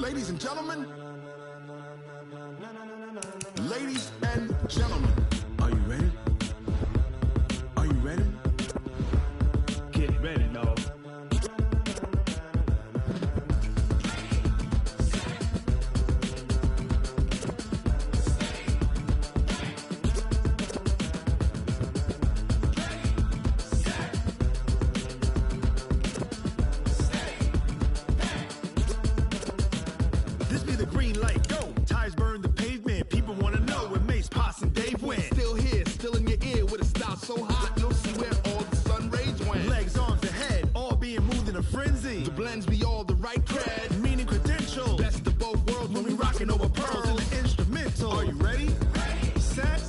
Ladies and gentlemen. Ladies and gentlemen. Are you ready? Are you ready? Get ready, dog. This be the green light, go. Tires burn the pavement. People wanna know when Mace, Potts, and Dave went. Still here, still in your ear with a style so hot, you'll see where all the sun rays went. Legs, arms, and head, all being moved in a frenzy. The blends be all the right cred, meaning credentials. Best of both worlds when we rockin' over pearls in the instrumental. Are you ready? Set.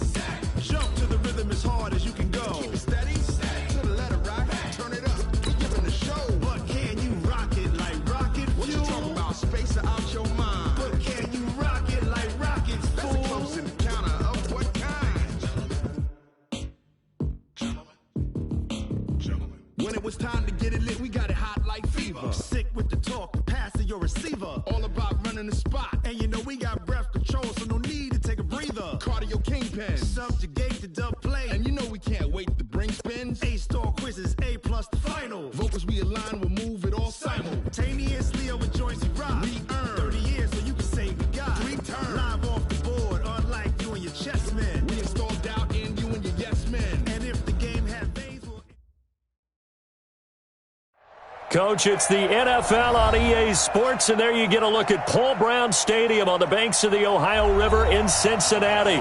Jump to the rhythm as hard as you can go. Keep it steady. To the letter rock. Turn it up. We giving the show. But can you rock it like rocket fuel? What you talking about? Space out your mind. But can you rock it like rockets, fool? That's a close encounter of what kind? Gentlemen. When it was time to get it lit, we got it hot like fever. Sick with the talk, passing your receiver. All about running the spot. And you know we got breath control, so no need to take a breather. Cardio kingpin. Subjugate the dub play. And you know we can't wait to bring spins. A-star quizzes, A+ the final. Vocals we align, we'll move it all simultaneously over joints we rock. We earn 30 years so you can say we got 3 turns. Live off the board, unlike you and your chess men. We installed doubt in you and your yes men. And if the game had veins, we'll... Coach, it's the NFL on EA Sports, and there you get a look at Paul Brown Stadium on the banks of the Ohio River in Cincinnati.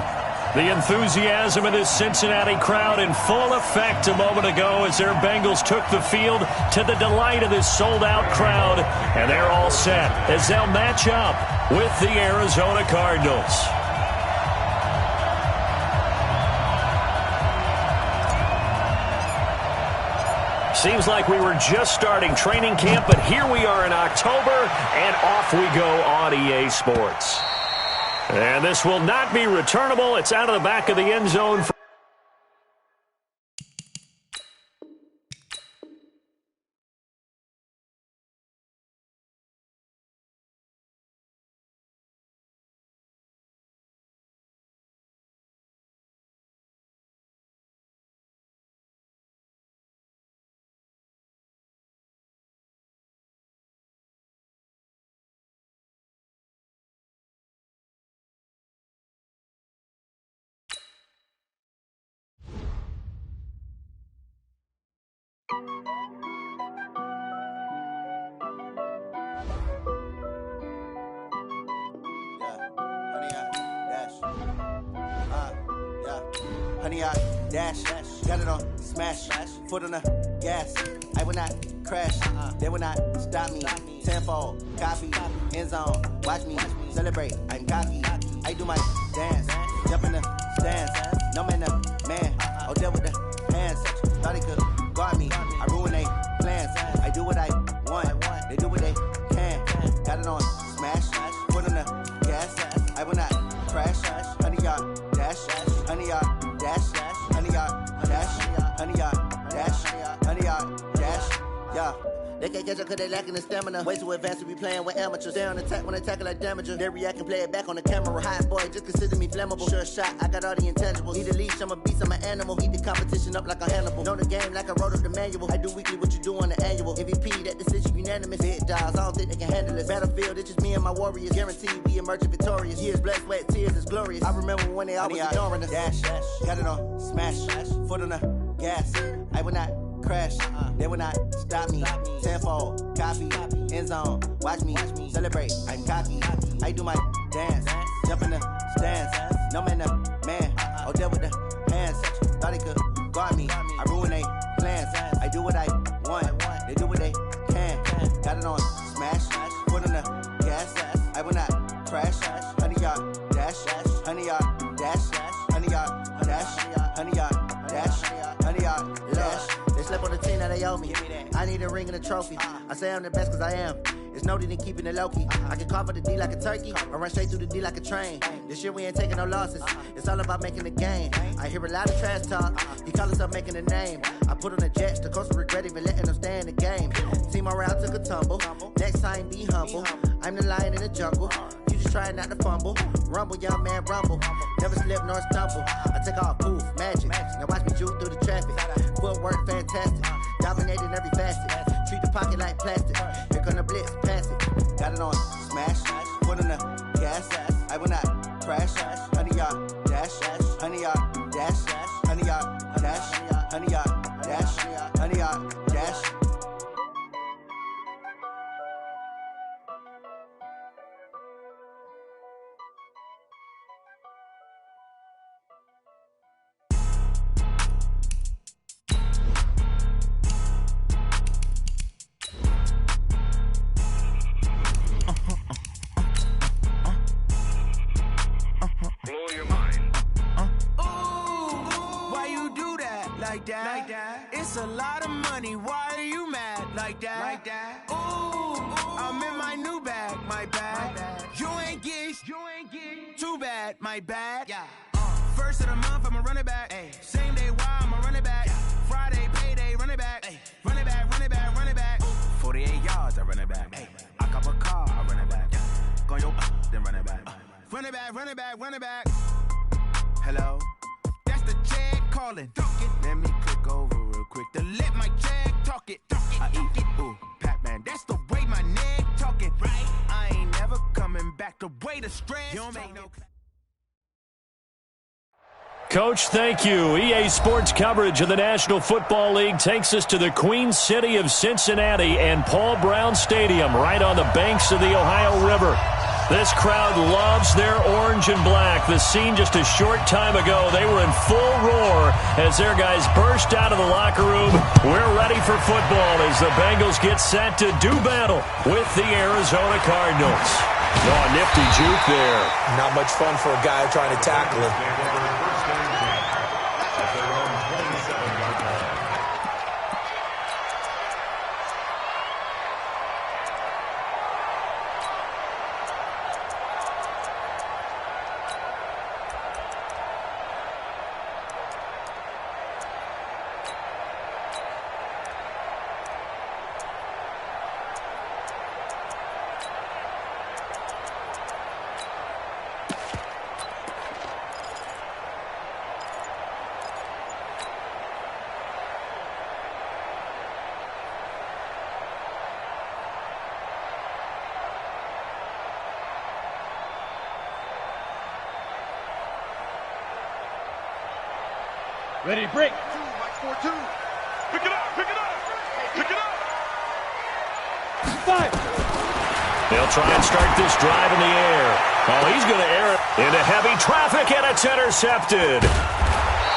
The enthusiasm of this Cincinnati crowd in full effect a moment ago as their Bengals took the field to the delight of this sold-out crowd, and they're all set as they'll match up with the Arizona Cardinals. Seems like we were just starting training camp, but here we are in October, and off we go on EA Sports. And this will not be returnable. It's out of the back of the end zone. Honey, I dash, got it on smash, foot on the gas. I will not crash, they will not stop me. Tenfold, copy, end zone, watch me celebrate. I'm cocky, I do my dance, jump in the stands. No man, man, oh there with the hands. Thought he could guard me, I ruin they plans. I do what I want, they do what they can. Got it on smash, foot on the gas. I will not crash, honey, y'all dash, honey, y'all dash, honey, y'all dash, honey, y'all dash, honey, y'all dash, yeah. They can't catch up cause they lacking the stamina. Way too advanced to be playing with amateurs. Stay on attack when they tackle like damager. They react and play it back on the camera. Hot boy, just consider me flammable. Sure shot, I got all the intangibles. Need a leash, I'm a beast, I'm an animal. Eat the competition up like a Hannibal. Know the game like I wrote up the manual. I do weekly what you do on the annual. MVP, that decision unanimous. Big dials, I don't think they can handle it. Battlefield, it's just me and my warriors. Guaranteed we emerging victorious. Years, blood, sweat, tears, it's glorious. I remember when they always ignoring us. Dash, got it on smash, foot on the gas. I will not crash, they will not stop me. Tenfold, copy, end zone, watch me celebrate. I'm cocky, I do my dance, jump in the stands. No man, man, oh there with the hands. Thought he could guard me, I ruin they plans. I do what I want, they do what they can. Got it on smash, foot on the gas. I will not crash, honey, y'all dash, honey, y'all dash, honey, y'all dash, honey, y'all dash, honey, y'all dash. They slept on the team that they owe me. I need a ring and a trophy. I say I'm the best cause I am. It's noted in keeping it low-key. I can carve up the D like a turkey or run straight through the D like a train. This year we ain't taking no losses. It's all about making the game. I hear a lot of trash talk. He call himself making a name. I put on the Jets. The coach will regret even letting them stay in the game. Team around took a tumble. Next time be humble. I'm the lion in the jungle. You just trying not to fumble. Rumble, young man, rumble. Never slip nor stumble. I take off, poof, magic. Now watch me juke through the traffic. Footwork fantastic. Dominating every facet. Treat the pocket like plastic. Here come the blitz, pass it. Got it on smash. Foot on the gas. I will not crash. 100-yard dash. 100-yard dash. 100-yard dash. 100-yard dash. 100-yard dash. Like that. It's a lot of money. Why are you mad like that? Ooh, I'm in my new bag, my bad. You ain't get too bad, my bad. Yeah. First of the month, I'ma run it back. Ay. Same day, why I'ma run it back. Friday, payday, run it back. Ay. Run it back, run it back, run it back. 48 yards, I run it back. Ay. I cop a car, I run it back. Go yo, then run it back. Run it back, run it back, run it back. Hello? That's the check calling. Let me click over real quick to let my check talk it. I eat it, ooh, Pac-Man. That's the way my neck talking. Right? I ain't never coming back. The way the stress. You don't make no. Coach, thank you. EA Sports coverage of the National Football League takes us to the Queen City of Cincinnati and Paul Brown Stadium right on the banks of the Ohio River. This crowd loves their orange and black. The scene just a short time ago, they were in full roar as their guys burst out of the locker room. We're ready for football as the Bengals get set to do battle with the Arizona Cardinals. Oh, nifty juke there. Not much fun for a guy trying to tackle him. Ready to break. 4-2. Pick it up, pick it up, pick it up. 5. They'll try and start this drive in the air. Oh, he's going to air it into heavy traffic, and it's intercepted.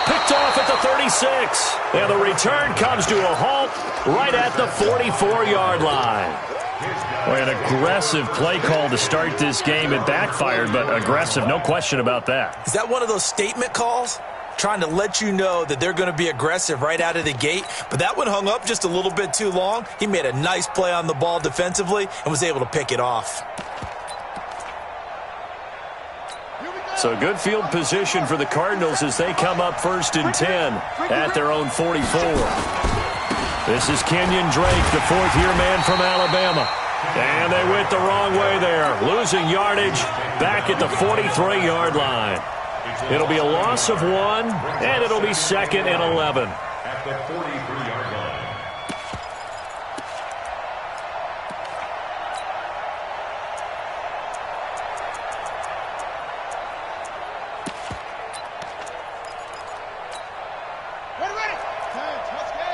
Picked off at the 36. And the return comes to a halt right at the 44-yard line. Boy, an aggressive play call to start this game. It backfired, but aggressive, no question about that. Is that one of those statement calls? Trying to let you know that they're going to be aggressive right out of the gate. But that one hung up just a little bit too long. He made a nice play on the ball defensively and was able to pick it off. So good field position for the Cardinals as they come up 1st and 10 at their own 44. This is Kenyon Drake, the fourth-year man from Alabama. And they went the wrong way there, losing yardage back at the 43-yard line. It'll be a loss of 1, and it'll be 2nd and 11. At the 43-yard line. Ready. 10, let's go.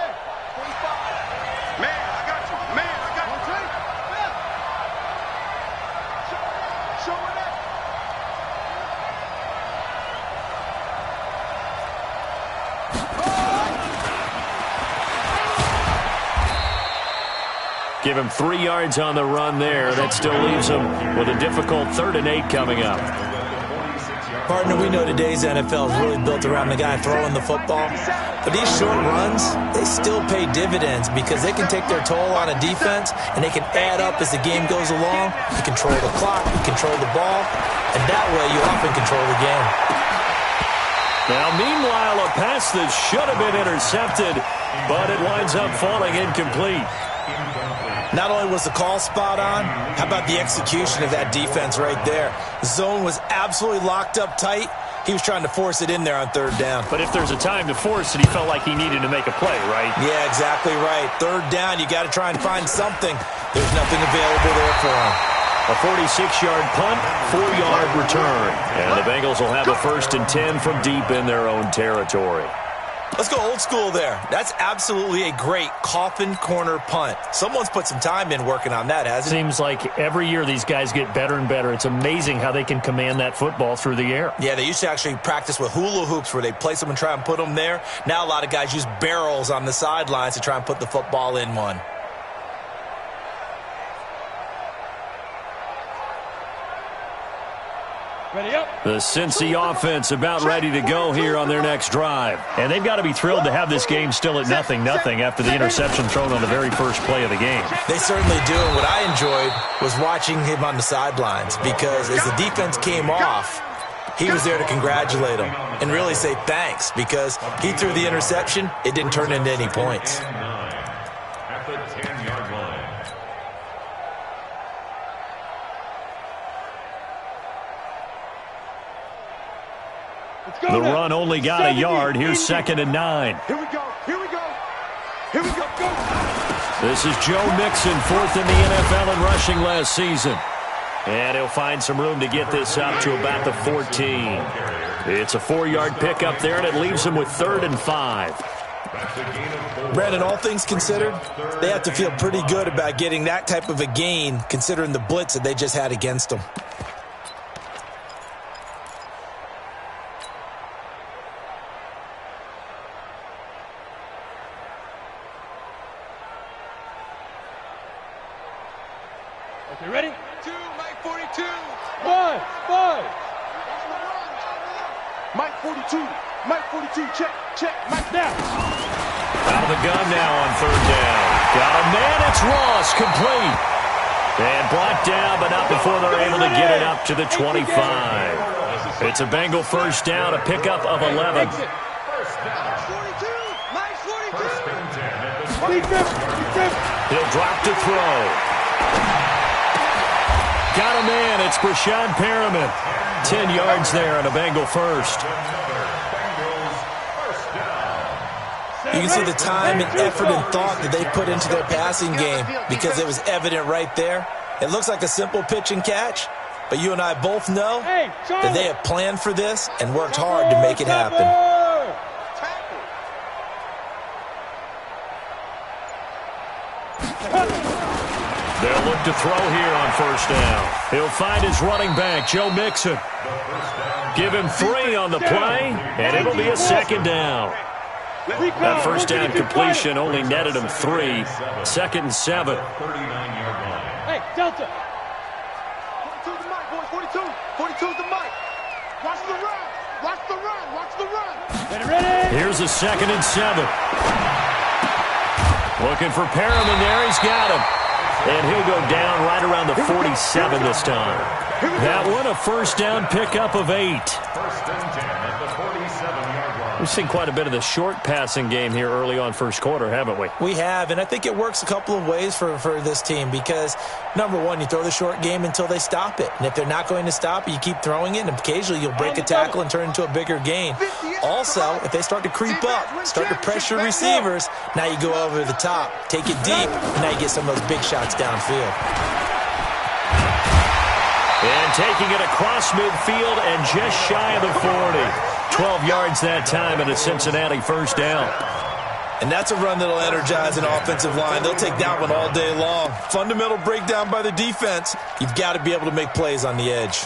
45. Man, I got you. Man, I got you. Show it up. Give him 3 yards on the run there. That still leaves him with a difficult 3rd and 8 coming up. Partner, we know today's NFL is really built around the guy throwing the football. But these short runs, they still pay dividends because they can take their toll on a defense and they can add up as the game goes along. You control the clock, you control the ball, and that way you often control the game. Now, meanwhile, a pass that should have been intercepted, but it winds up falling incomplete. Not only was the call spot on, how about the execution of that defense right there? The zone was absolutely locked up tight. He was trying to force it in there on third down. But if there's a time to force it, he felt like he needed to make a play, right? Yeah, exactly right. Third down, you got to try and find something. There's nothing available there for him. A 46-yard punt, 4-yard return. And the Bengals will have a 1st and 10 from deep in their own territory. Let's go old school there. That's absolutely a great coffin corner punt. Someone's put some time in working on that, hasn't it? Seems like every year these guys get better and better. It's amazing how they can command that football through the air. Yeah, they used to actually practice with hula hoops where they place them and try and put them there. Now a lot of guys use barrels on the sidelines to try and put the football in one. Ready up. The Cincy offense about ready to go here on their next drive. And they've got to be thrilled to have this game still at 0-0 after the interception thrown on the very first play of the game. They certainly do. And what I enjoyed was watching him on the sidelines because as the defense came off, he was there to congratulate them and really say thanks because he threw the interception. It didn't turn into any points. At the 10-yard line. The run only got a yard. Here's 2nd and 9. Here we go. Here we go. Here we go. Go. This is Joe Mixon, 4th in the NFL in rushing last season. And he'll find some room to get this up to about the 14. It's a 4-yard pickup there, and it leaves him with 3rd and 5. Brandon, all things considered, they have to feel pretty good about getting that type of a gain considering the blitz that they just had against them. Okay, ready? 2, Mike 42. 1, 5. Mike 42. Mike 42. Check. Check. Mike down. Out of the gun now on 3rd down. Got a man. It's Ross. Complete. And brought down, but not before they're able to get it up to the 25. It's a Bengal 1st down, a pickup of 11. 42. Mike 42. He'll drop to throw. Got a man. It's Brashad Perriman. 10 yards there on a Bengal 1st. You can see the time and effort and thought that they put into their passing game because it was evident right there. It looks like a simple pitch and catch, but you and I both know that they have planned for this and worked hard to make it happen. They'll look to throw here on 1st down. He'll find his running back, Joe Mixon. Give him 3 on the play, and it'll be a 2nd down. That 1st down completion only netted him 3. 2nd and 7. Hey, Delta. 42's the mic, boys. 42. 42's the mic. Watch the run. Watch the run. Watch the run. Ready? Here's a 2nd and 7. Looking for Perriman there. He's got him. And he'll go down right around the 47 this time. That one, a 1st down pickup of 8. 1st and 10 at the 47-yard line. We've seen quite a bit of the short passing game here early on 1st quarter, haven't we? We have, and I think it works a couple of ways for this team because, number one, you throw the short game until they stop it. And if they're not going to stop it, you keep throwing it, and occasionally you'll break a tackle and turn it into a bigger gain. Also, if they start to creep up, start to pressure receivers, now you go over the top, take it deep, and now you get some of those big shots downfield. And taking it across midfield and just shy of the 40. 12 yards that time and a Cincinnati 1st down. And that's a run that'll energize an offensive line. They'll take that one all day long. Fundamental breakdown by the defense. You've got to be able to make plays on the edge.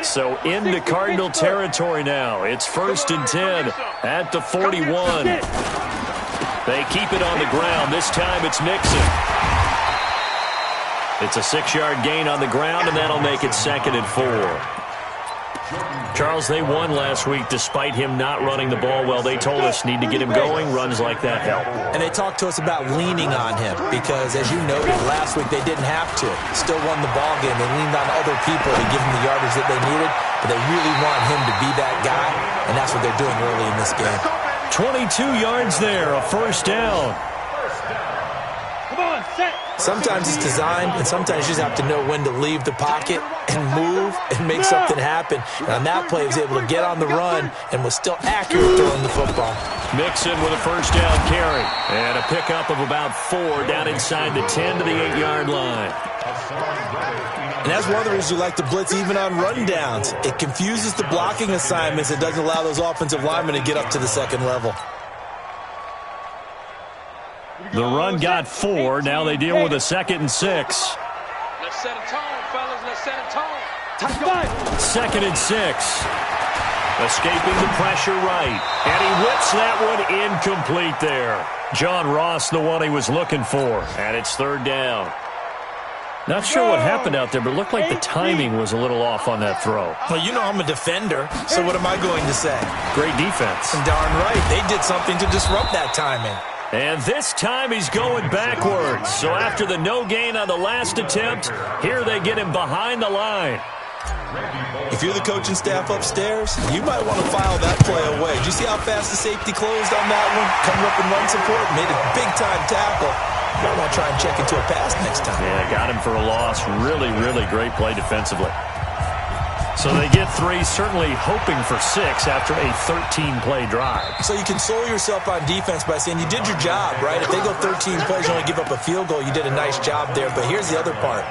So into Cardinal territory now. It's 1st and 10 at the 41. They keep it on the ground. This time it's Mixon. It's a 6-yard gain on the ground, and that'll make it 2nd and 4. Charles, they won last week despite him not running the ball well. They told us need to get him going. Runs like that help. And they talked to us about leaning on him because, as you noted, last week they didn't have to. Still won the ball game. They leaned on other people to give him the yardage that they needed, but they really want him to be that guy, and that's what they're doing early in this game. 22 yards there, a first down. Come on, set. Sometimes it's designed, and sometimes you just have to know when to leave the pocket and move and make something happen. And on that play, he was able to get on the run and was still accurate throwing the football. Mixon with a first down carry. And a pickup of about 4 down inside the 10 to the 8-yard line. And that's one of the reasons we like to blitz even on rundowns. It confuses the blocking assignments. It doesn't allow those offensive linemen to get up to the second level. The run got 4. Now they deal with a 2nd and 6. Let's set a tone, fellas. Let's set a tone. 2nd and 6. Escaping the pressure right. And he whips that one incomplete there. John Ross, the one he was looking for. And it's 3rd down. Not sure what happened out there, but it looked like the timing was a little off on that throw. Well, you know I'm a defender, so what am I going to say? Great defense. Darn right. They did something to disrupt that timing. And this time he's going backwards. So after the no gain on the last attempt, here they get him behind the line. If you're the coaching staff upstairs, you might want to file that play away. Did you see how fast the safety closed on that one? Coming up in run support, made a big-time tackle. You might want to try and check into a pass next time. Yeah, got him for a loss. Really, really great play defensively. So they get 3, certainly hoping for 6 after a 13-play drive. So you console yourself on defense by saying you did your job, right? If they go 13 plays, you only give up a field goal, you did a nice job there. But here's the other part.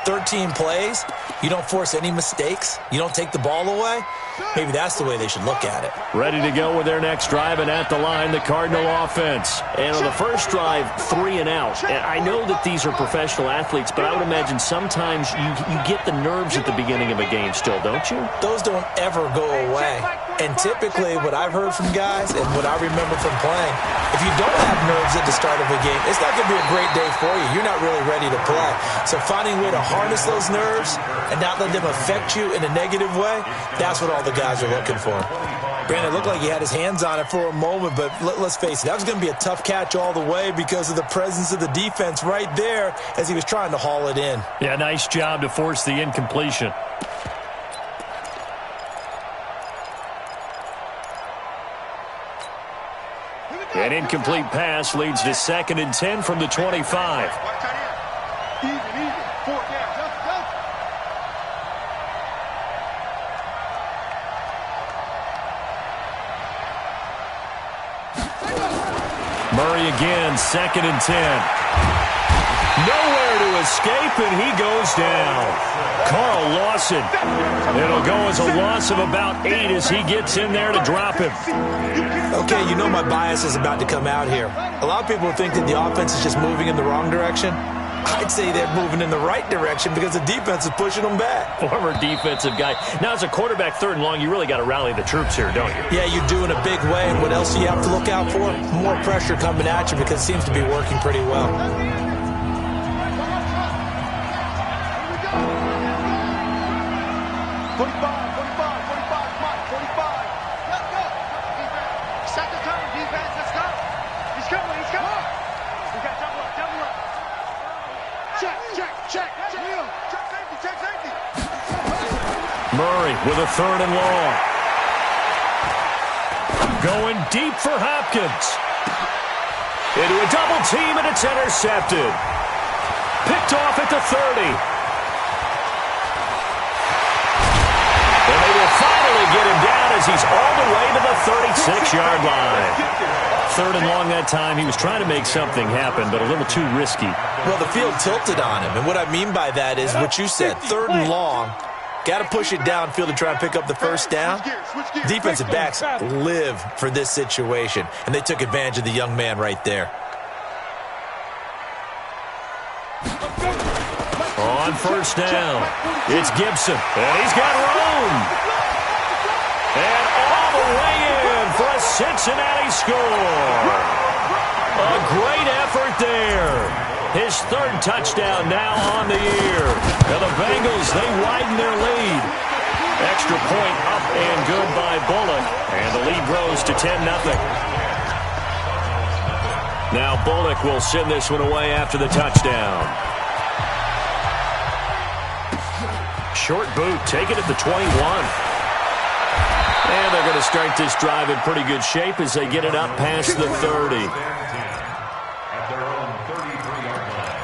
13 plays, you don't force any mistakes, you don't take the ball away, maybe that's the way they should look at it. Ready to go with their next drive, and at the line, the Cardinal offense. And on the first drive, 3 and out. And I know that these are professional athletes, but I would imagine sometimes you get the nerves at the beginning of a game still, don't you? Those don't ever go away. And typically, what I've heard from guys and what I remember from playing, if you don't have nerves at the start of a game, it's not going to be a great day for you. You're not really ready to play. So finding a way to harness those nerves and not let them affect you in a negative way, that's what all the guys are looking for. Brandon, it looked like he had his hands on it for a moment, but let's face it, that was going to be a tough catch all the way because of the presence of the defense right there as he was trying to haul it in. Yeah, nice job to force the incompletion. An incomplete pass leads to 2nd and 10 from the 25. Even. 4 down. Go. Murray again, 2nd and 10. Nowhere to escape, and he goes down. Carl Lawson. It'll go as a loss of about 8 as he gets in there to drop him. Okay, you know my bias is about to come out here. A lot of people think that the offense is just moving in the wrong direction. I'd say they're moving in the right direction because the defense is pushing them back. Former defensive guy. Now, as a quarterback 3rd and long, you really got to rally the troops here, don't you? Yeah, you do in a big way. And what else do you have to look out for? More pressure coming at you because it seems to be working pretty well. 45, 45. Let's go. Set the tone, defense. Let's go. He's coming. We got double up. Check. Check safety. Murray with a 3rd and long. Going deep for Hopkins. Into a double team, and it's intercepted. Picked off at the 30. And they will finally get him down as he's all the way to the 36-yard line. 3rd and long that time. He was trying to make something happen, but a little too risky. Well, the field tilted on him, and what I mean by that is what you said, 3rd and long. Got to push it downfield to try and pick up the first down. Defensive backs live for this situation, and they took advantage of the young man right there. On first down, it's Gibson, and he's got room. And all the way in for a Cincinnati score. A great effort there. his third touchdown now on the year. Now the Bengals, they widen their lead. Extra point up and good by Bullock. And the lead grows to 10-0. Now Bullock will send this one away after the touchdown. Short boot, take it at the 21. And they're going to start this drive in pretty good shape as they get it up past the 30. At their own 33-yard line.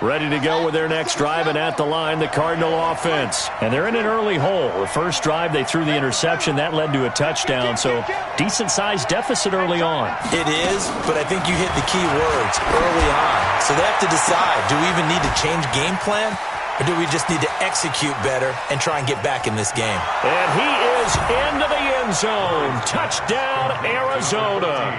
Ready to go with their next drive, and at the line, the Cardinal offense. And they're in an early hole. The first drive, they threw the interception. That led to a touchdown, so decent-sized deficit early on. It is, but I think you hit the key words early on. So they have to decide, do we even need to change game plan, or do we just need to execute better and try and get back in this game? And he is into the end zone. Touchdown, Arizona.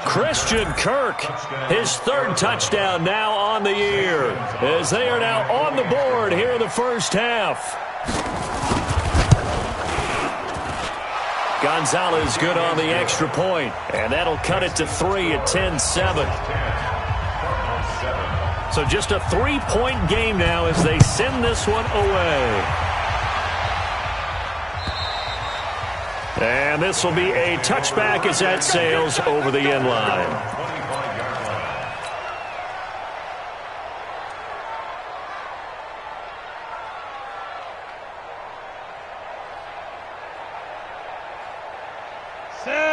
Christian Kirk, his third touchdown now on the year, as they are now on the board here in the first half. Gonzalez good on the extra point, and that'll cut it to 3 at 10-7. So just a 3-point game now as they send this one away. And this will be a touchback as that sails over the end line.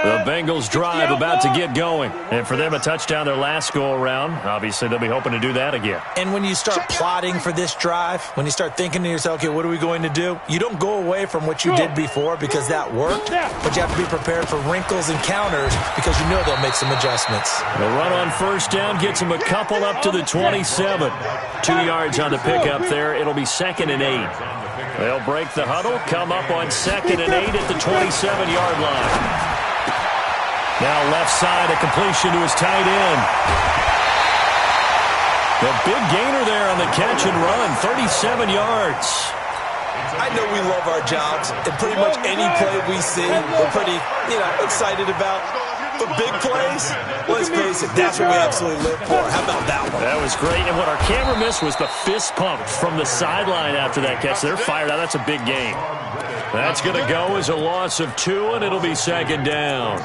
The Bengals drive about to get going. And for them, a touchdown their last go-around. Obviously, they'll be hoping to do that again. And when you start plotting for this drive, when you start thinking to yourself, okay, what are we going to do? You don't go away from what you did before because that worked, but you have to be prepared for wrinkles and counters because you know they'll make some adjustments. The run on first down gets them a couple up to the 27. 2 yards on the pickup there. It'll be 2nd and 8. They'll break the huddle, come up on 2nd and 8 at the 27-yard line. Now left side, a completion to his tight end. The big gainer there on the catch and run, 37 yards. I know we love our jobs, and pretty much any play we see, we're pretty, excited about. But big plays, let's face it, that's what we absolutely live for. How about that one? That was great, and what our camera missed was the fist pump from the sideline after that catch. They're fired out. That's a big game. That's going to go as a loss of 2, and it'll be 2nd down.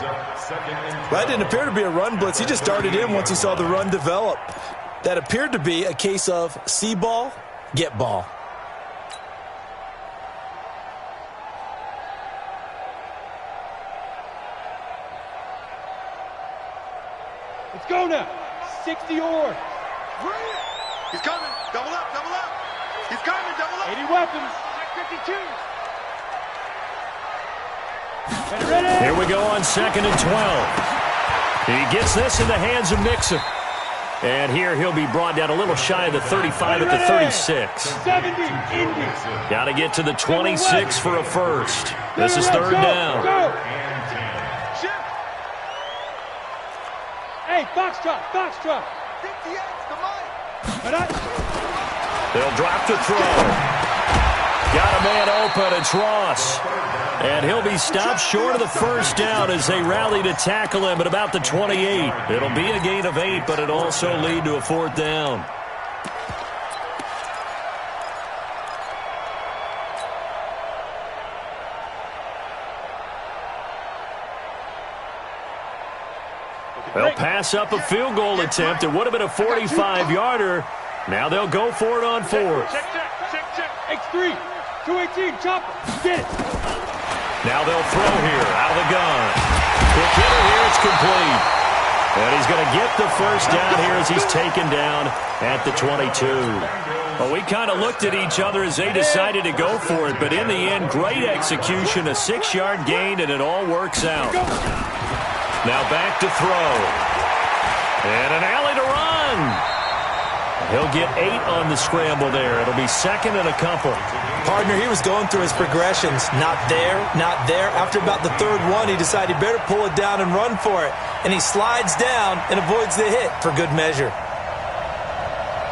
That didn't appear to be a run blitz. He just darted in once he saw the run develop. That appeared to be a case of see ball, get ball. Let's go now. 60 or. He's coming. Double up, double up. He's coming, double up. 80 weapons. 52. Ready. Here we go on 2nd and 12. He gets this in the hands of Mixon. And here he'll be brought down a little shy of the 35 at the 36. 70, Indy. Got to get to the 26 for a first. This is 3rd down. Go. Hey, Foxtrot, Foxtrot. 58's the mic. They'll drop to throw. Got a man open. It's Ross. And he'll be stopped short of the first down as they rally to tackle him at about the 28. It'll be a gain of 8, but it'll also lead to a 4th down. They'll pass up a field goal attempt. It would have been a 45-yarder. Now they'll go for it on 4th. Check. X3, 218, chopper. Get it. Now they'll throw here, out of the gun. Quick hitter here, it's complete. And he's going to get the first down here as he's taken down at the 22. Well, we kind of looked at each other as they decided to go for it, but in the end, great execution, a 6-yard gain, and it all works out. Now back to throw. And an alley to run. He'll get 8 on the scramble there. It'll be 2nd and a couple. Partner, he was going through his progressions. Not there, not there. After about the 3rd one, he decided he better pull it down and run for it. And he slides down and avoids the hit for good measure.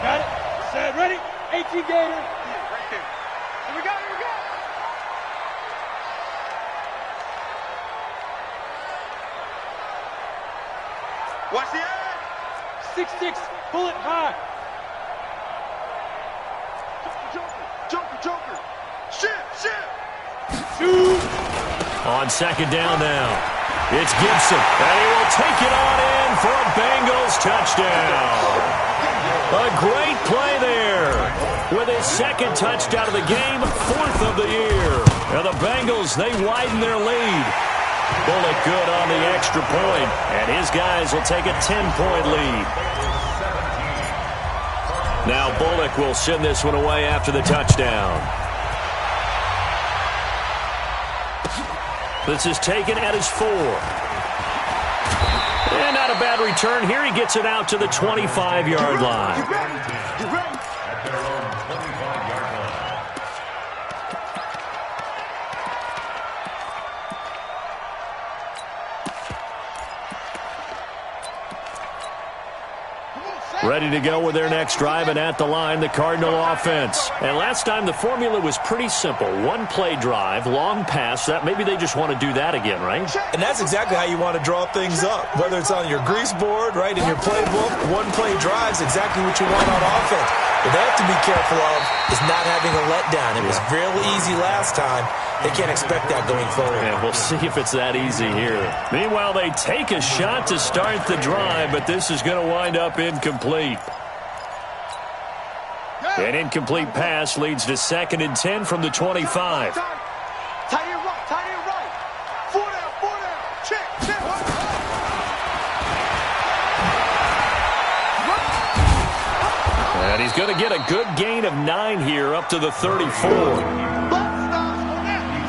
Got it. Set. Ready. 18 gainer. Right there. Here we go. Bullet high. Joker. Shit. Shoot. On second down now, it's Gibson, and he will take it on in for a Bengals touchdown. A great play there. With his second touchdown of the game, 4th of the year. And the Bengals, they widen their lead. Bullock good on the extra point, and his guys will take a 10-point lead. Now Bullock will send this one away after the touchdown. This is taken at his 4. And not a bad return here. He gets it out to the 25-yard line. You ready? At their own 25-yard line. Ready to go with their next drive, and at the line, the Cardinal offense. And last time, the formula was pretty simple. One-play drive, long pass. That maybe they just want to do that again, right? And that's exactly how you want to draw things up. Whether it's on your grease board, right, in your playbook, one-play drive is exactly what you want on offense. What they have to be careful of is not having a letdown. It was real easy last time. They can't expect that going forward. Yeah, we'll see if it's that easy here. Meanwhile, they take a shot to start the drive, but this is going to wind up incomplete. An incomplete pass leads to 2nd and 10 from the 25. Tight end right. 4 down. Check. And he's going to get a good gain of 9 here up to the 34.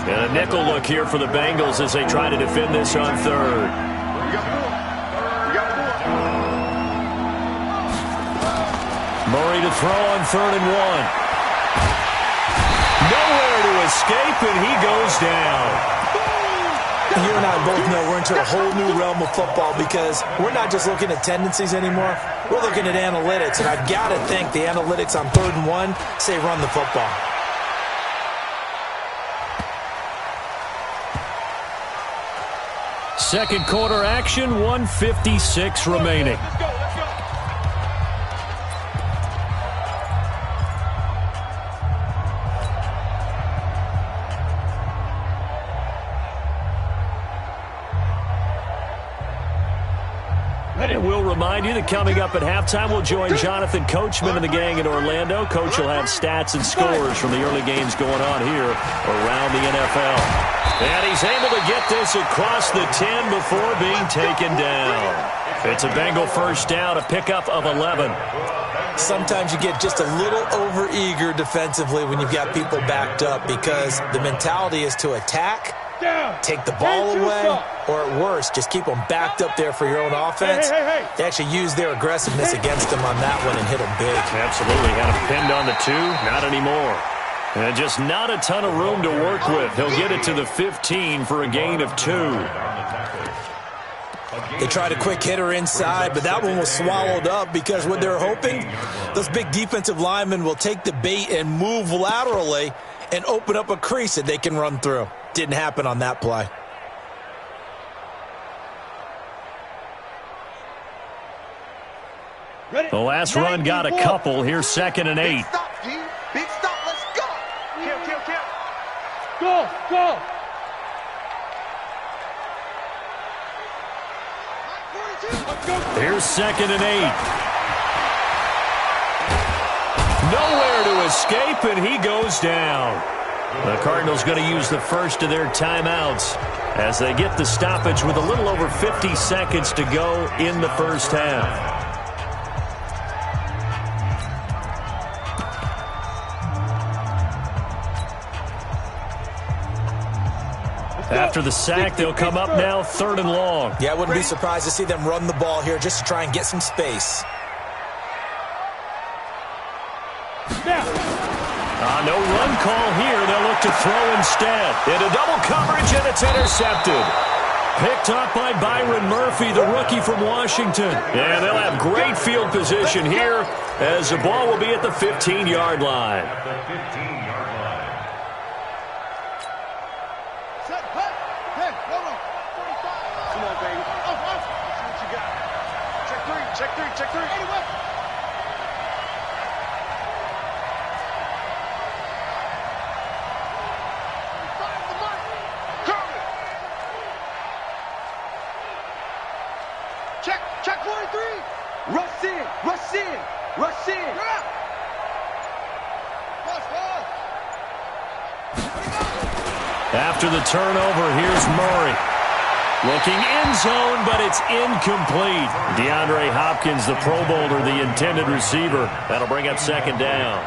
And a nickel look here for the Bengals as they try to defend this on 3rd. Murray to throw on 3rd and 1. Nowhere to escape, and he goes down. You and I both know we're into a whole new realm of football because we're not just looking at tendencies anymore. We're looking at analytics, and I've got to think the analytics on 3rd and 1 say run the football. Second quarter action, 1:56 remaining. Let's go. And we'll remind you that coming up at halftime, we'll join Jonathan Coachman and the gang in Orlando. Coach will have stats and scores from the early games going on here around the NFL. And he's able to get this across the 10 before being taken down. It's a Bengal first down, a pickup of 11. Sometimes you get just a little over-eager defensively when you've got people backed up because the mentality is to attack, take the ball away, or at worst, just keep them backed up there for your own offense. They actually use their aggressiveness against them on that one and hit them big. Absolutely. Had him pinned on the 2. Not anymore. And just not a ton of room to work with. He'll get it to the 15 for a gain of 2. They tried a quick hitter inside, but that one was swallowed up because what they're hoping, those big defensive linemen will take the bait and move laterally and open up a crease that they can run through. Didn't happen on that play. The last run got a couple. Here's 2nd and 8. Big stop, let's go. Kill. Go. Here's 2nd and 8. Nowhere to escape, and he goes down. The Cardinals going to use the first of their timeouts as they get the stoppage with a little over 50 seconds to go in the first half. After the sack, they'll come up now 3rd and long. Yeah, I wouldn't be surprised to see them run the ball here just to try and get some space. No run call here. They'll look to throw instead. Into double coverage, and it's intercepted. Picked up by Byron Murphy, the rookie from Washington. And they'll have great field position here as the ball will be at the 15-yard line. Check three. After the turnover, here's Murray. Looking end zone, but it's incomplete. DeAndre Hopkins, the Pro Bowler, the intended receiver. That'll bring up second down.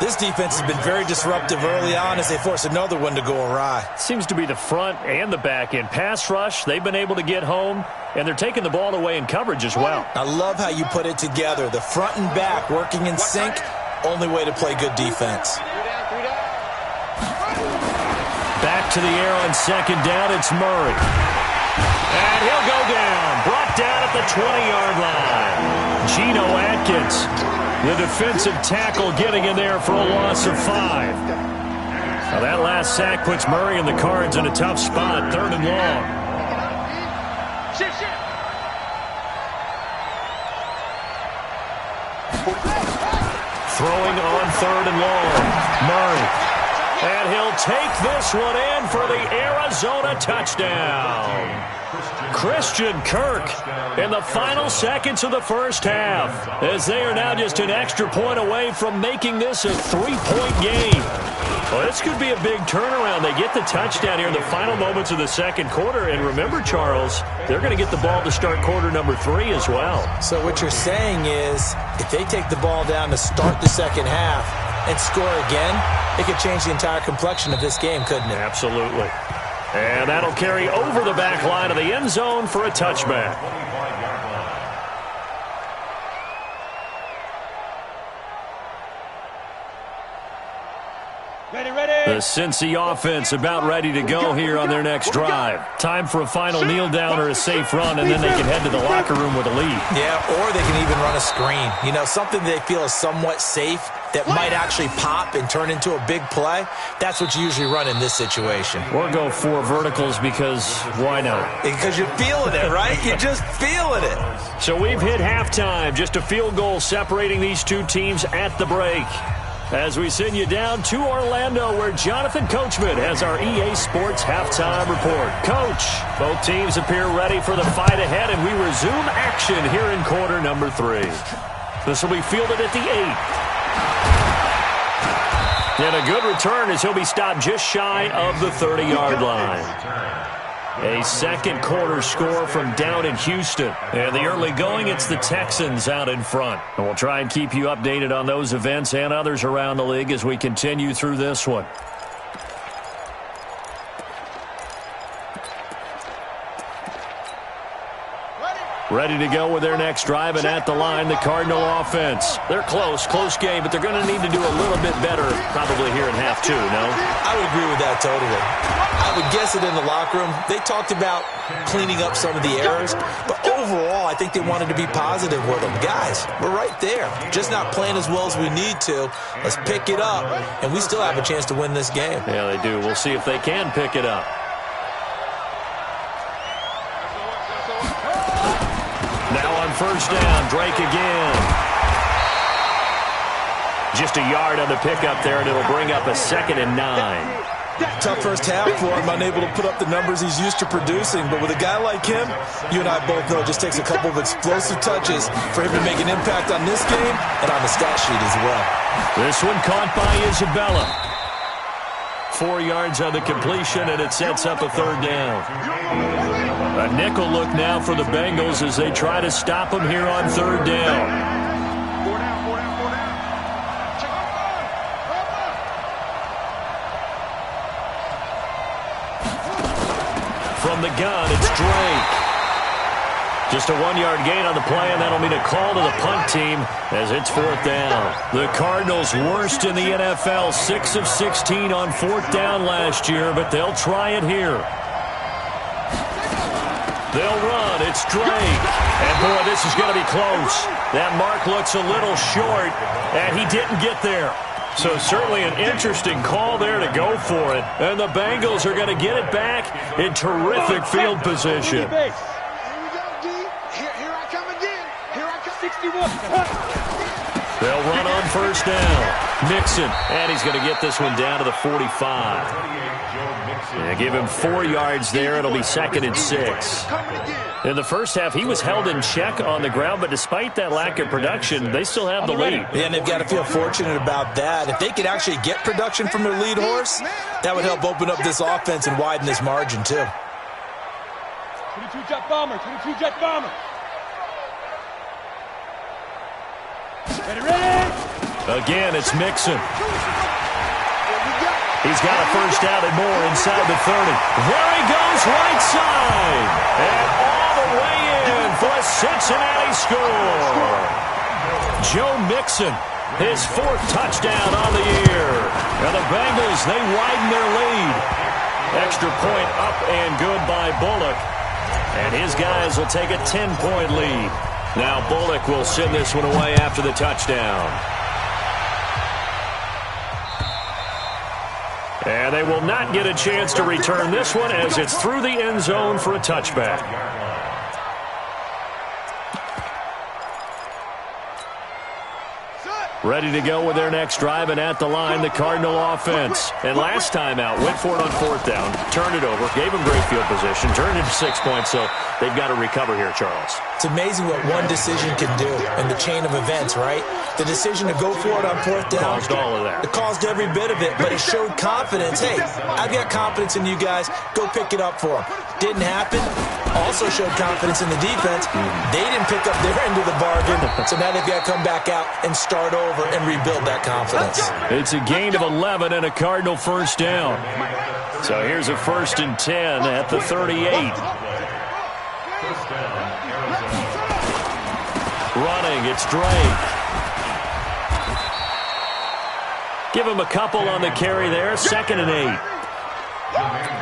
This defense has been very disruptive early on as they force another one to go awry. Seems to be the front and the back end. Pass rush, they've been able to get home, and they're taking the ball away in coverage as well. I love how you put it together. The front and back working in sync, only way to play good defense. Back to the air on second down, it's Murray. And he'll go down. Brought down at the 20-yard line. Geno Atkins, the defensive tackle, getting in there for a loss of 5. Now that last sack puts Murray and the Cards in a tough spot, 3rd and long. Throwing on 3rd and long. Murray. And he'll take this one in for the Arizona touchdown. Christian Kirk in the final seconds of the first half, as they are now just an extra point away from making this a 3-point game. Well, this could be a big turnaround. They get the touchdown here in the final moments of the second quarter. And remember, Charles, they're going to get the ball to start quarter number 3 as well. So what you're saying is if they take the ball down to start the second half and score again, it could change the entire complexion of this game, couldn't it? Absolutely. And that'll carry over the back line of the end zone for a touchback. The Cincy offense about ready to go here on their next drive. Time for a final kneel down or a safe run, and then they can head to the locker room with a lead. Yeah, or they can even run a screen. You know, something they feel is somewhat safe that might actually pop and turn into a big play. That's what you usually run in this situation. Or go 4 verticals because why not? Because you're feeling it, right? You're just feeling it. So we've hit halftime. Just a field goal separating these two teams at the break. As we send you down to Orlando, where Jonathan Coachman has our EA Sports halftime report. Coach, both teams appear ready for the fight ahead, and we resume action here in quarter number 3. This will be fielded at the 8. And a good return as he'll be stopped just shy of the 30-yard line. A second quarter score from down in Houston. And the early going, it's the Texans out in front. And we'll try and keep you updated on those events and others around the league as we continue through this one. Ready to go with their next drive, and at the line, the Cardinal offense. They're close game, but they're going to need to do a little bit better probably here in half 2, no? I would agree with that totally. I would guess it in the locker room. They talked about cleaning up some of the errors, but overall, I think they wanted to be positive with them. Guys, we're right there. Just not playing as well as we need to. Let's pick it up, and we still have a chance to win this game. Yeah, they do. We'll see if they can pick it up. Now on first down, Drake again. Just a yard on the pickup there, and it'll bring up a 2nd and 9. Tough first half for him, unable to put up the numbers he's used to producing. But with a guy like him, you and I both know it just takes a couple of explosive touches for him to make an impact on this game and on the stat sheet as well. This one caught by Isabella. 4 yards on the completion, and it sets up a 3rd down. A nickel look now for the Bengals as they try to stop him here on 3rd down. From the gun, it's Drake. Just a 1-yard gain on the play, and that'll mean a call to the punt team as it's 4th down. The Cardinals worst in the NFL, 6 of 16 on 4th down last year, but they'll try it here. They'll run. It's Drake. And, boy, this is going to be close. That mark looks a little short, and he didn't get there. So certainly an interesting call there to go for it. And the Bengals are going to get it back in terrific field position. Here we go, D. Here I come again. Here I come. 61. They'll run on first down. Mixon, and he's going to get this one down to the 45. Give him 4 yards there. It'll be 2nd and 6. In the first half, he was held in check on the ground, but despite that lack of production, they still have the lead. Yeah, and they've got to feel fortunate about that. If they could actually get production from their lead horse, that would help open up this offense and widen this margin, too. 22 jet bomber, 22 jet bomber. Ready? Again, it's Mixon. He's got a first down and more inside the 30. There he goes, right side. And all the way in for a Cincinnati score. Joe Mixon, his 4th touchdown on the year. And the Bengals, they widen their lead. Extra point up and good by Bullock. And his guys will take a 10-point lead. Now Bullock will send this one away after the touchdown. And they will not get a chance to return this one as it's through the end zone for a touchback. Ready to go with their next drive, and at the line, the Cardinal offense. And last time out, went for it on 4th down, turned it over, gave them great field position, turned it to 6 points, so they've got to recover here, Charles. It's amazing what one decision can do in the chain of events, right? The decision to go for it on 4th down. Caused all of that. It caused every bit of it, but it showed confidence. Hey, I've got confidence in you guys. Go pick it up for them. Didn't happen. Also showed confidence in the defense. They didn't pick up their end of the bargain, so now they've got to come back out and start over and rebuild that confidence. It's a gain of 11 and a Cardinal first down. So here's a 1st and 10 at the 38. Running, it's Drake. Give him a couple on the carry there. 2nd and 8.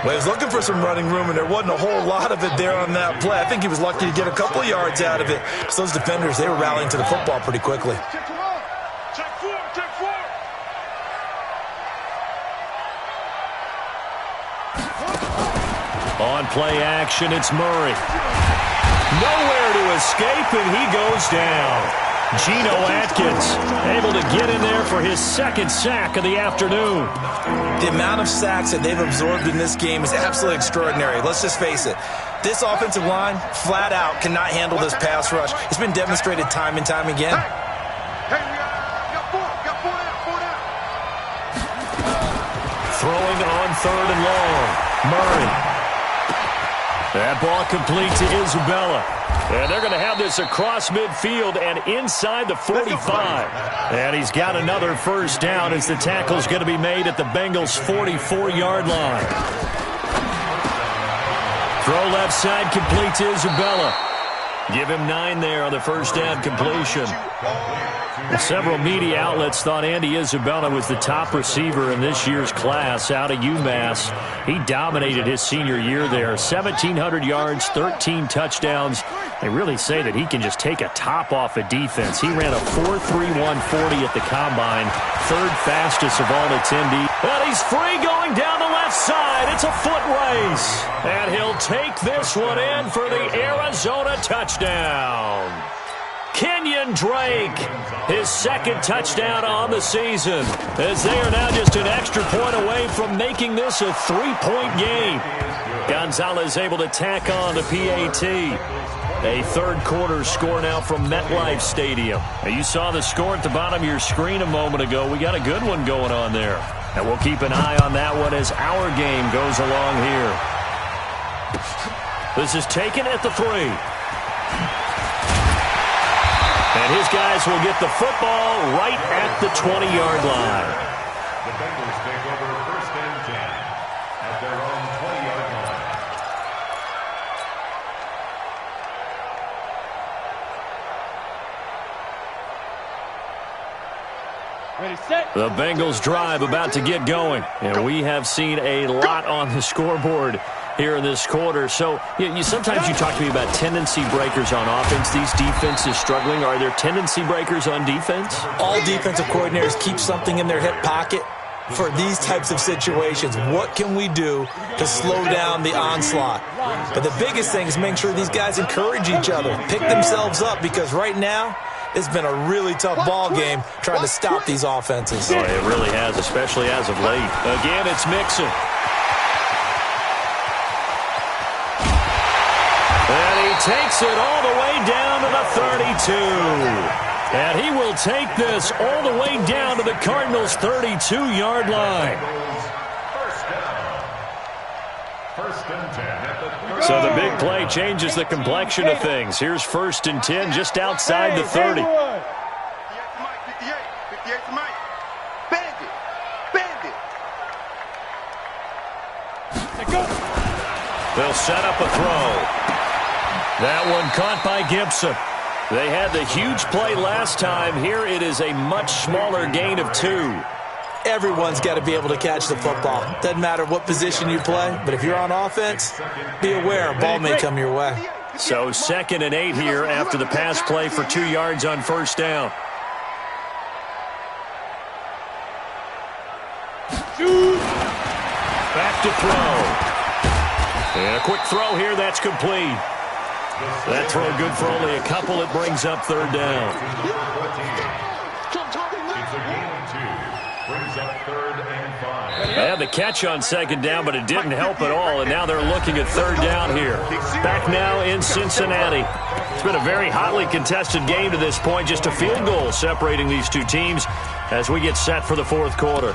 Well, he was looking for some running room, and there wasn't a whole lot of it there on that play. I think he was lucky to get a couple of yards out of it. So those defenders, they were rallying to the football pretty quickly. On play action, it's Murray. Nowhere to escape, and he goes down. Geno Atkins able to get in there for his 2nd sack of the afternoon. The amount of sacks that they've absorbed in this game is absolutely extraordinary. Let's just face it. This offensive line, flat out, cannot handle this pass rush. It's been demonstrated time and time again. Throwing on 3rd and long. Murray. That ball complete to Isabella. And they're going to have this across midfield and inside the 45. And he's got another first down as the tackle's going to be made at the Bengals' 44-yard line. Throw left side complete to Isabella. Give him 9 there on the first down completion. Several media outlets thought Andy Isabella was the top receiver in this year's class out of UMass. He dominated his senior year there. 1,700 yards, 13 touchdowns. They really say that he can just take a top off a defense. He ran a 4.31 40 at the combine, 3rd fastest of all attendees. And he's free going down the left side. It's a foot race. And he'll take this one in for the Arizona touchdown. Kenyon Drake, his 2nd touchdown on the season, as they are now just an extra point away from making this a 3-point game. Gonzalez able to tack on the PAT. A 3rd quarter score now from MetLife Stadium. Now, you saw the score at the bottom of your screen a moment ago. We got a good one going on there. And we'll keep an eye on that one as our game goes along here. This is taken at the 3. And his guys will get the football right at the 20-yard line. The Bengals take over 1st and 10 at their own 20-yard line. Ready, set. The Bengals drive about to get going. And we have seen a lot on the scoreboard here in this quarter. So sometimes you talk to me about tendency breakers on offense. These defenses struggling. Are there tendency breakers on defense? All defensive coordinators keep something in their hip pocket for these types of situations. What can we do to slow down the onslaught? But the biggest thing is making sure these guys encourage each other, pick themselves up, because right now It's been a really tough ball game trying to stop these offenses. Oh, it really has, especially as of late. Again, it's Mixon. And he takes it all the way down to the 32. And he will take this all the way down to the Cardinals' 32-yard line. First and 10 at the So the big play changes the complexion of things. Here's 1st and 10 just outside the 30. 58 to Mike. Bandit. They'll set up a throw. That one caught by Gibson. They had the huge play last time. Here it is a much smaller gain of 2. Everyone's got to be able to catch the football. Doesn't matter what position you play, but if you're on offense, be aware a ball may come your way. So 2nd and 8 here after the pass play for 2 yards on 1st down. Back to throw. And a quick throw here, that's complete. That throw good for only a couple. It brings up 3rd down. It's a gain of 2. Brings up 3rd and 5. They had the catch on 2nd down, but it didn't help at all, and now they're looking at 3rd down here. Back now in Cincinnati. It's been a very hotly contested game to this point. Just a field goal separating these two teams as we get set for the 4th quarter.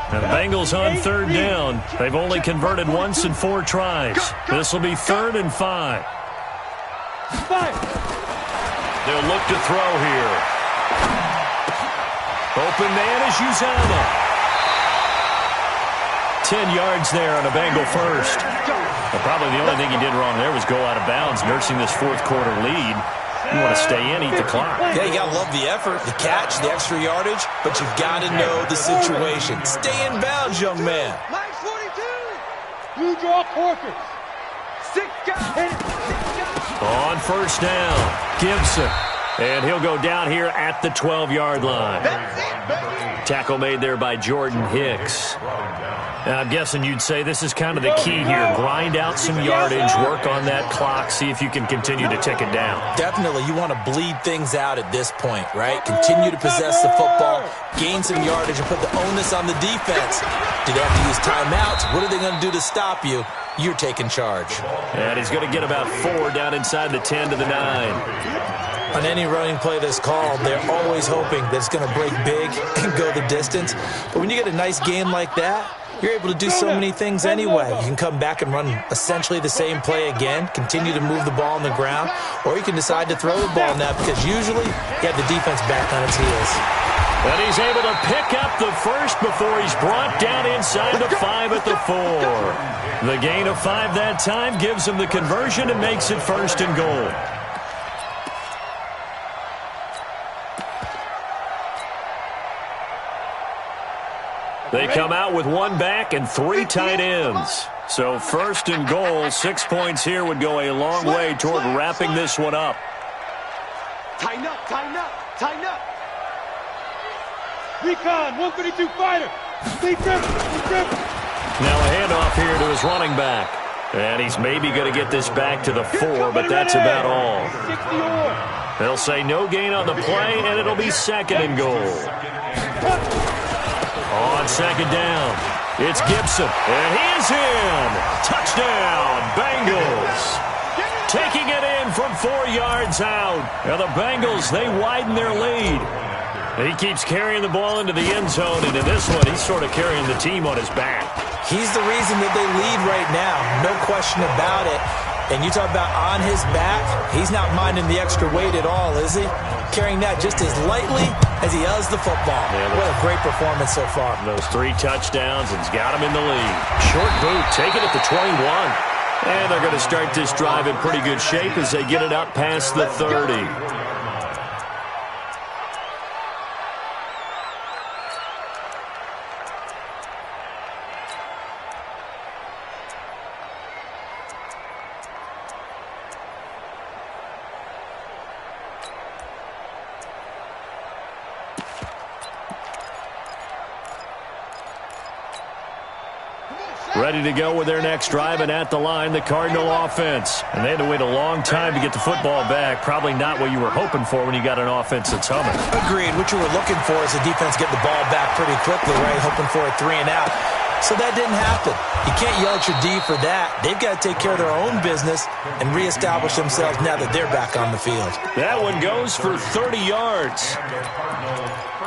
And the Bengals on 3rd down. They've only converted once in 4 tries. This will be 3rd and 5. They'll look to throw here. Open man is Uzama. 10 yards there on a Bengal first. Well, probably the only thing he did wrong there was go out of bounds, nursing this 4th quarter lead. You want to stay in, eat the clock. Yeah, you got to love the effort, the catch, the extra yardage, but you've got to know the situation. Stay in bounds, young man. Mike 42. You draw quarters. 6 guys. On 1st down, Gibson. And he'll go down here at the 12-yard line. Tackle made there by Jordan Hicks. And I'm guessing you'd say this is kind of the key here. Grind out some yardage, work on that clock, see if you can continue to tick it down. Definitely, you want to bleed things out at this point, right? Continue to possess the football, gain some yardage, and put the onus on the defense. Do they have to use timeouts? What are they going to do to stop you? You're taking charge. And he's going to get about 4 down inside the 10 to the 9. On any running play that's called, they're always hoping that it's going to break big and go the distance. But when you get a nice gain like that, you're able to do so many things anyway. You can come back and run essentially the same play again, continue to move the ball on the ground, or you can decide to throw the ball now because usually you have the defense back on its heels. And he's able to pick up the first before he's brought down inside the 5 at the 4. The gain of 5 that time gives him the conversion and makes it 1st and goal. They come out with 1 back and 3 tight ends. So 1st and goal, 6 points here would go a long way toward wrapping this one up. Tighten up, tighten up, tighten up. Recon, 132 fighter. Deep grip, deep grip. Now a handoff here to his running back. And he's maybe going to get this back to the 4, but that's about all. They'll say no gain on the play, and it'll be 2nd and goal. On 2nd down, it's Gibson, and he is in. Touchdown, Bengals. Taking it in from 4 yards out. Now the Bengals, they widen their lead. He keeps carrying the ball into the end zone, and in this one, he's sort of carrying the team on his back. He's the reason that they lead right now, no question about it. And you talk about on his back, he's not minding the extra weight at all, is he? Carrying that just as lightly as he does the football. Yeah, what a great performance so far. Those 3 touchdowns, and he's got him in the lead. Short boot, taking it to 21. And they're going to start this drive in pretty good shape as they get it up past the 30. Ready to go with their next drive, and at the line, the Cardinal offense. And they had to wait a long time to get the football back. Probably not what you were hoping for when you got an offense that's humming. Agreed. What you were looking for is the defense get the ball back pretty quickly, right? Hoping for a 3 and out. So that didn't happen. You can't yell at your D for that. They've got to take care of their own business and reestablish themselves now that they're back on the field. That one goes for 30 yards.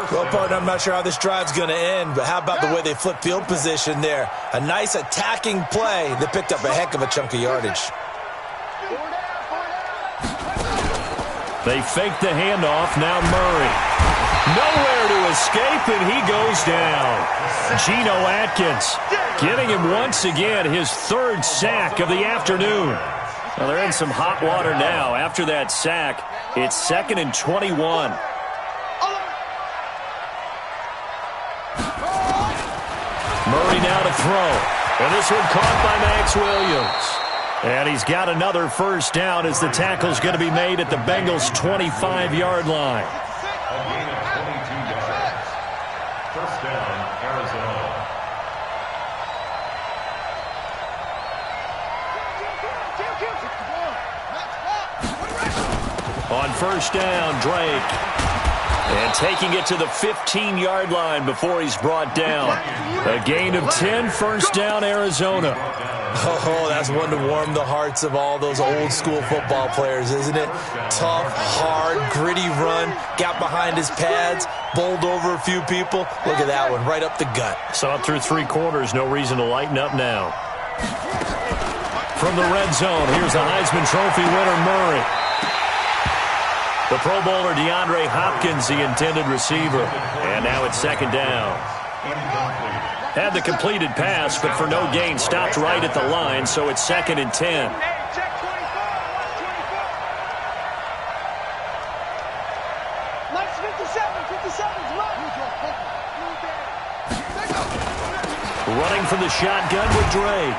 Well, partner, I'm not sure how this drive's going to end, but how about the way they flip field position there? A nice attacking play that picked up a heck of a chunk of yardage. They fake the handoff. Now Murray. Nowhere to escape, and he goes down. Geno Atkins getting him once again his third sack of the afternoon. Well, they're in some hot water now. After that sack, it's 2nd and 21. Murray now to throw. And this one caught by Max Williams. And he's got another first down as the tackle's going to be made at the Bengals' 25-yard line. A gain of 22 yards. First down, Arizona. On first down, Drake. And taking it to the 15-yard line before he's brought down. A gain of 10, first down, Arizona. Oh, that's one to warm the hearts of all those old-school football players, isn't it? Tough, hard, gritty run, got behind his pads, bowled over a few people. Look at that one, right up the gut. Saw it through 3 quarters, no reason to lighten up now. From the red zone, here's the Heisman Trophy winner, Murray. The Pro Bowler DeAndre Hopkins, the intended receiver. And now it's 2nd down. Had the completed pass, but for no gain, stopped right at the line, so it's 2nd and 10. Running from the shotgun with Drake.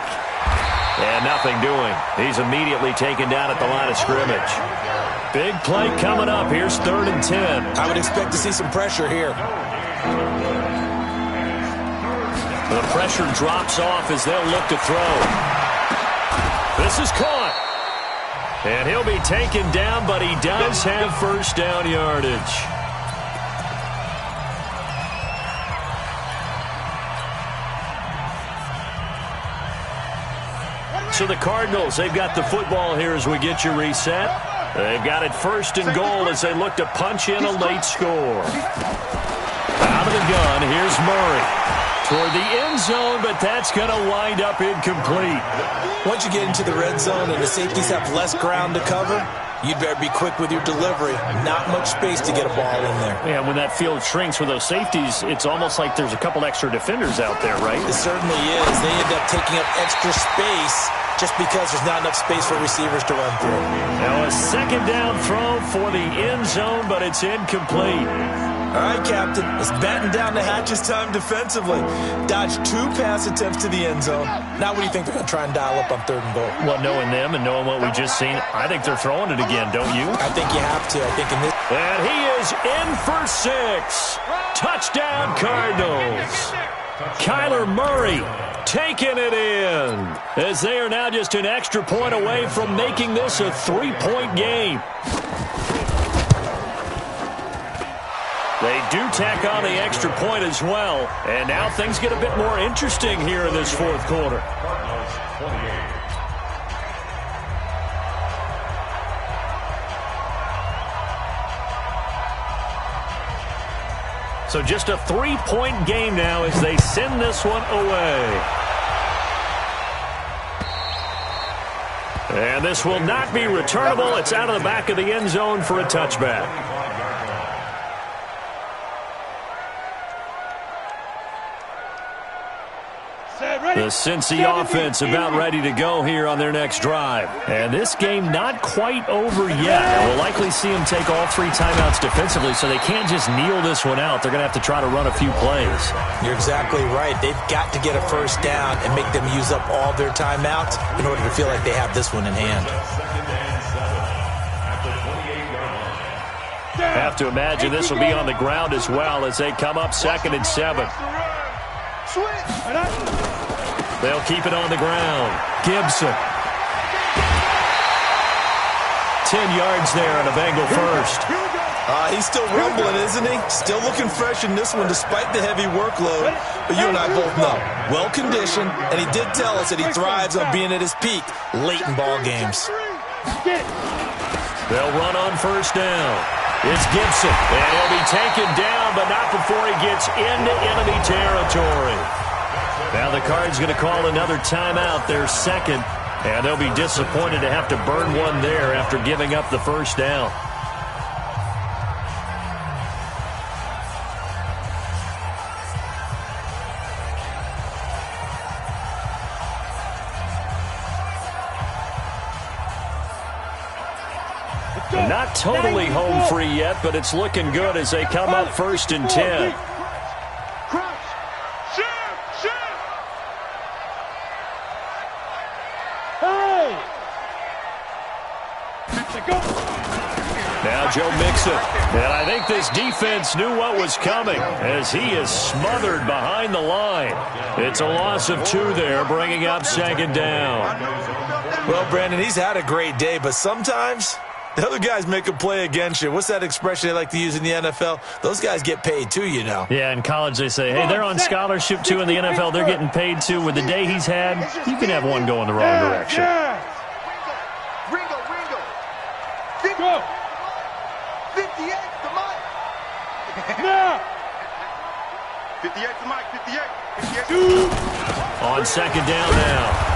And nothing doing. He's immediately taken down at the line of scrimmage. Big play coming up. Here's 3rd and 10. I would expect to see some pressure here. The pressure drops off as they'll look to throw. This is caught. And he'll be taken down, but he does have first down yardage. So the Cardinals, they've got the football here as we get you reset. They've got it 1st and goal as they look to punch in a late score. Out of the gun, here's Murray. Toward the end zone, but that's going to wind up incomplete. Once you get into the red zone and the safeties have less ground to cover, you'd better be quick with your delivery. Not much space to get a ball in there. Yeah, when that field shrinks with those safeties, it's almost like there's a couple extra defenders out there, right? It certainly is. They end up taking up extra space just because there's not enough space for receivers to run through. Now a 2nd down throw for the end zone, but it's incomplete. All right, Captain. It's batten down the hatches time defensively. Dodged 2 pass attempts to the end zone. Now what do you think they're going to try and dial up on 3rd and goal? Well, knowing them and knowing what we just seen, I think they're throwing it again, don't you? I think you have to. I think in this... And he is in for 6. Touchdown, Cardinals. Kyler Murray taking it in as they are now just an extra point away from making this a 3-point game. They do tack on the extra point as well, and now things get a bit more interesting here in this 4th quarter. So just a 3-point game now as they send this one away. And this will not be returnable. It's out of the back of the end zone for a touchback. The Cincy offense about ready to go here on their next drive. And this game not quite over yet. And we'll likely see them take all 3 timeouts defensively, so they can't just kneel this one out. They're going to have to try to run a few plays. You're exactly right. They've got to get a first down and make them use up all their timeouts in order to feel like they have this one in hand. Have to imagine this will be on the ground as well as they come up 2nd and 7. They'll keep it on the ground. Gibson. 10 yards there and a Bengal first. He's still rumbling, isn't he? Still looking fresh in this one despite the heavy workload. But you and I both know, well-conditioned, and he did tell us that he thrives on being at his peak late in ball games. They'll run on first down. It's Gibson, and he'll be taken down, but not before he gets into enemy territory. Now the Cards going to call another timeout, their second, and they'll be disappointed to have to burn one there after giving up the first down. Not totally home free yet, but it's looking good as they come up 1st and 10. Now Joe Mixon. And I think this defense knew what was coming as he is smothered behind the line. It's a loss of 2 there, bringing up 2nd down. Well, Brandon, he's had a great day, but sometimes the other guys make a play against you. What's that expression they like to use in the NFL? Those guys get paid too, you know. Yeah, in college they say, hey, they're on scholarship too. In the NFL, they're getting paid too. With the day he's had, you can have one go in the wrong direction. Ringo. Go. 58 to Mike. Now. 58 to Mike. 58. On 2nd down now.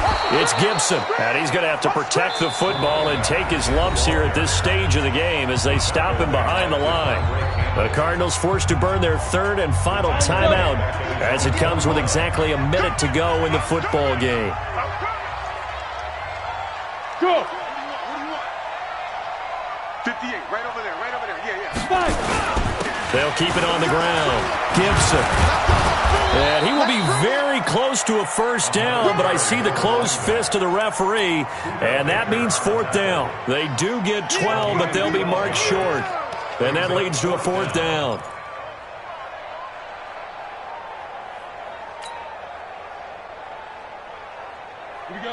It's Gibson, and he's going to have to protect the football and take his lumps here at this stage of the game as they stop him behind the line. The Cardinals forced to burn their 3rd and final timeout as it comes with exactly a minute to go in the football game. Go. 58, right over there. Yeah. They'll keep it on the ground. Gibson. And he will be very close to a first down, but I see the closed fist of the referee, and that means 4th down. They do get 12, but they'll be marked short. And that leads to a 4th down.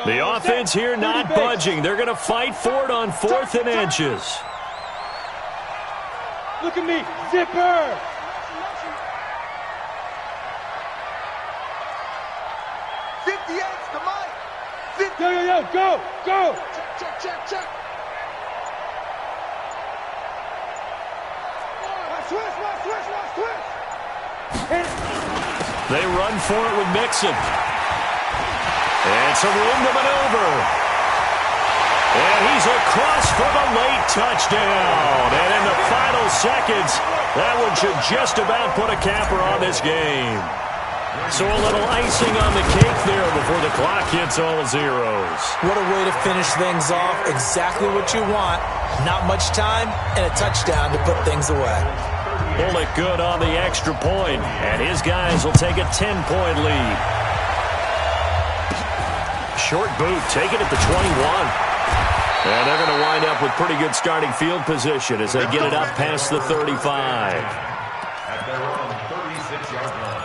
The offense here not budging. They're going to fight for it on 4th and inches. Look at me, zipper. Yo, go. Check. Switch. They run for it with Mixon. And some room to maneuver. And he's across for the late touchdown. And in the final seconds, that one should just about put a capper on this game. So a little icing on the cake there before the clock hits all zeros. What a way to finish things off. Exactly what you want. Not much time and a touchdown to put things away. Pull it good on the extra point, and his guys will take a 10-point lead. Short boot, take it at the 21. And they're going to wind up with pretty good starting field position as they get it up past the 35. At their own 36-yard line.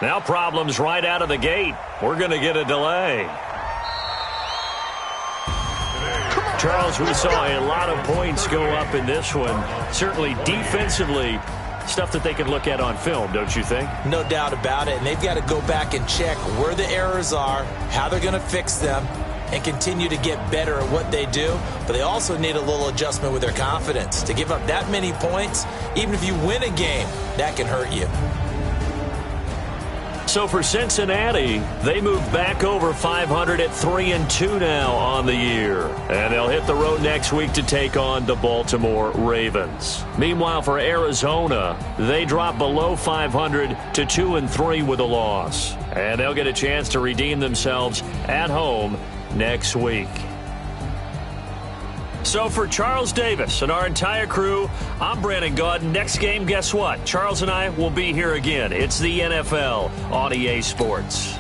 Now problems right out of the gate. We're going to get a delay. Charles, we saw a lot of points go up in this one. Certainly defensively, stuff that they can look at on film, don't you think? No doubt about it. And they've got to go back and check where the errors are, how they're going to fix them, and continue to get better at what they do. But they also need a little adjustment with their confidence. To give up that many points, even if you win a game, that can hurt you. So for Cincinnati, they move back over 500 at 3-2 now on the year. And they'll hit the road next week to take on the Baltimore Ravens. Meanwhile, for Arizona, they drop below 500 to 2-3 with a loss. And they'll get a chance to redeem themselves at home next week. So for Charles Davis and our entire crew, I'm Brandon Gaudin. Next game, guess what? Charles and I will be here again. It's the NFL on EA Sports.